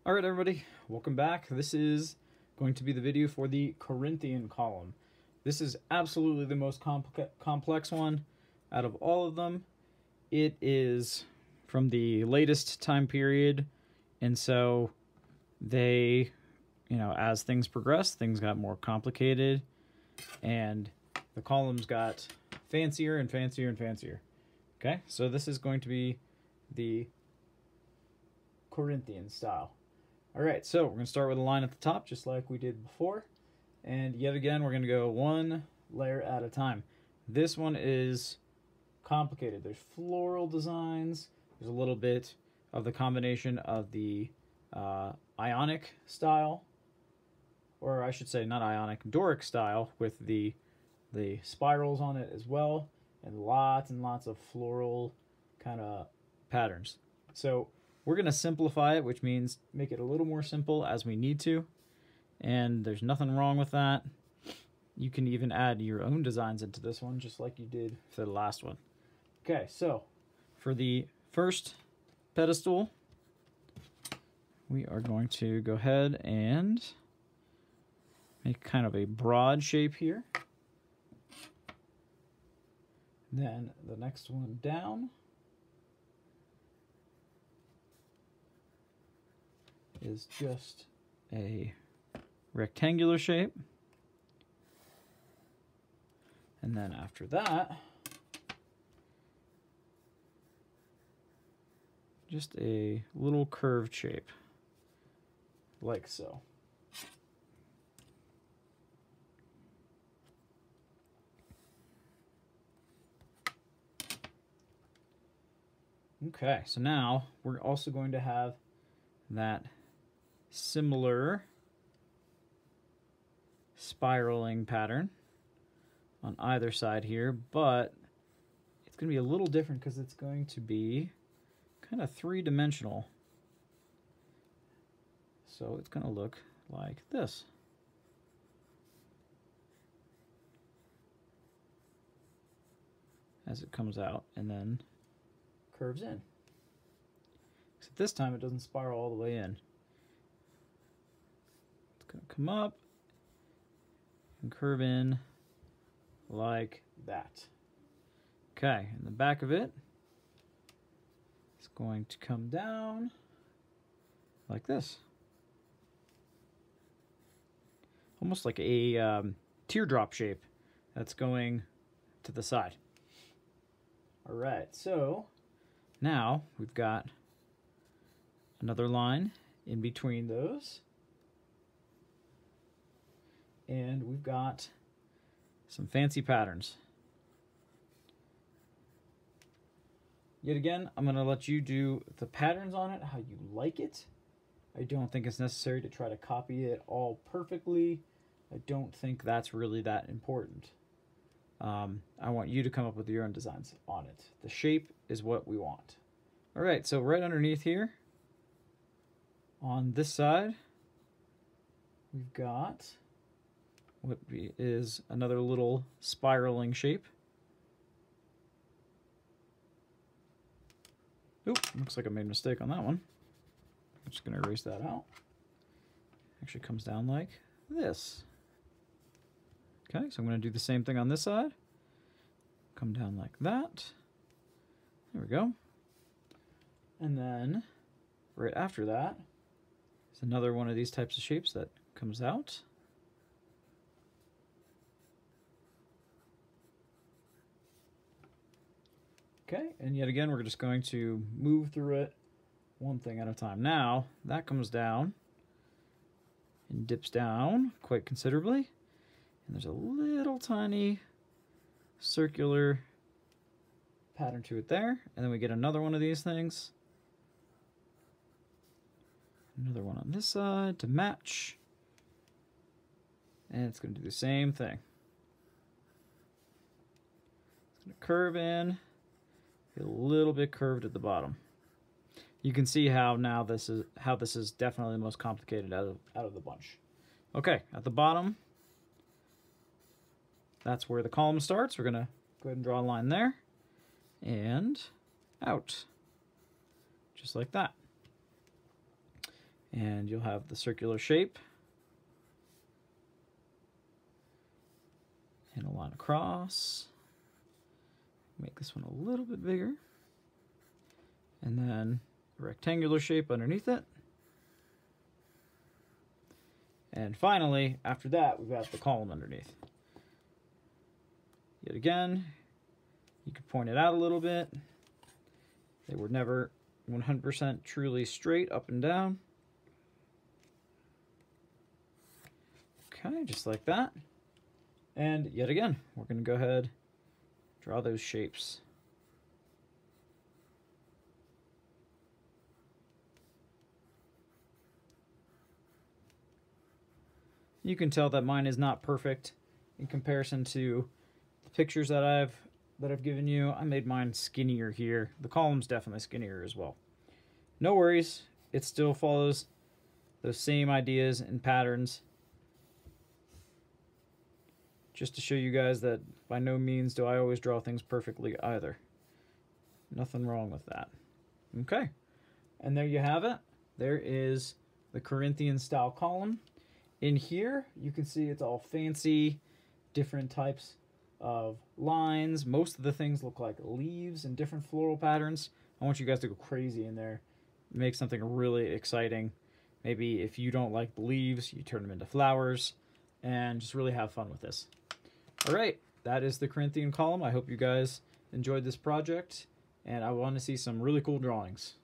All right, everybody, welcome back. This is going to be the video for the Corinthian column. This is absolutely the most complex one out of all of them. It is from the latest time period, and so they, as things progressed, things got more complicated, and the columns got fancier and fancier and fancier. Okay, so this is going to be the Corinthian style. All right, so we're going to start with a line at the top, just like we did before. And yet again, we're going to go one layer at a time. This one is complicated. There's floral designs. There's a little bit of the combination of the Ionic style, or I should say not Ionic, Doric style, with the spirals on it as well, and lots of floral kind of patterns. So we're going to simplify it, which means make it a little more simple as we need to. And there's nothing wrong with that. You can even add your own designs into this one, just like you did for the last one. Okay, so for the first pedestal, we are going to go ahead and make kind of a broad shape here. Then the next one down is just a rectangular shape. And then after that, just a little curved shape, like so. Okay, so now we're also going to have that similar spiraling pattern on either side here, but it's going to be a little different because it's going to be kind of three-dimensional. So it's going to look like this. As it comes out and then curves in. Except this time it doesn't spiral all the way in. It's going to come up and curve in like that. Okay, and the back of it is going to come down like this. Almost like a teardrop shape that's going to the side. All right, so now we've got another line in between those. And we've got some fancy patterns. Yet again, I'm going to let you do the patterns on it how you like it. I don't think it's necessary to try to copy it all perfectly. I don't think that's really that important. I want you to come up with your own designs on it. The shape is what we want. All right, so right underneath here, on this side, we've got what is another little spiraling shape. Oop, looks like I made a mistake on that one. I'm just going to erase that out. Actually comes down like this. Okay, so I'm going to do the same thing on this side. Come down like that. There we go. And then right after that is another one of these types of shapes that comes out. Okay, and yet again, we're just going to move through it one thing at a time. Now, that comes down and dips down quite considerably. And there's a little tiny circular pattern to it there. And then we get another one of these things. Another one on this side to match. And it's going to do the same thing. It's going to curve in. A little bit curved at the bottom. You can see how now this is definitely the most complicated out of the bunch. Okay, at the bottom, that's where the column starts. We're gonna go ahead and draw a line there and out, just like that. And you'll have the circular shape. And a line across. Make this one a little bit bigger. And then a rectangular shape underneath it. And finally, after that, we've got the column underneath. Yet again, you could point it out a little bit. They were never 100% truly straight up and down. Okay, just like that. And yet again, we're going to go ahead, draw those shapes. You can tell that mine is not perfect in comparison to the pictures that I've given you. I made mine skinnier here. The column's definitely skinnier as well. No worries, it still follows those same ideas and patterns. Just to show you guys that by no means do I always draw things perfectly either. Nothing wrong with that. Okay, and there you have it. There is the Corinthian style column. In here, you can see it's all fancy, different types of lines. Most of the things look like leaves and different floral patterns. I want you guys to go crazy in there. Make something really exciting. Maybe if you don't like the leaves, you turn them into flowers and just really have fun with this. All right, that is the Corinthian column. I hope you guys enjoyed this project, and I want to see some really cool drawings.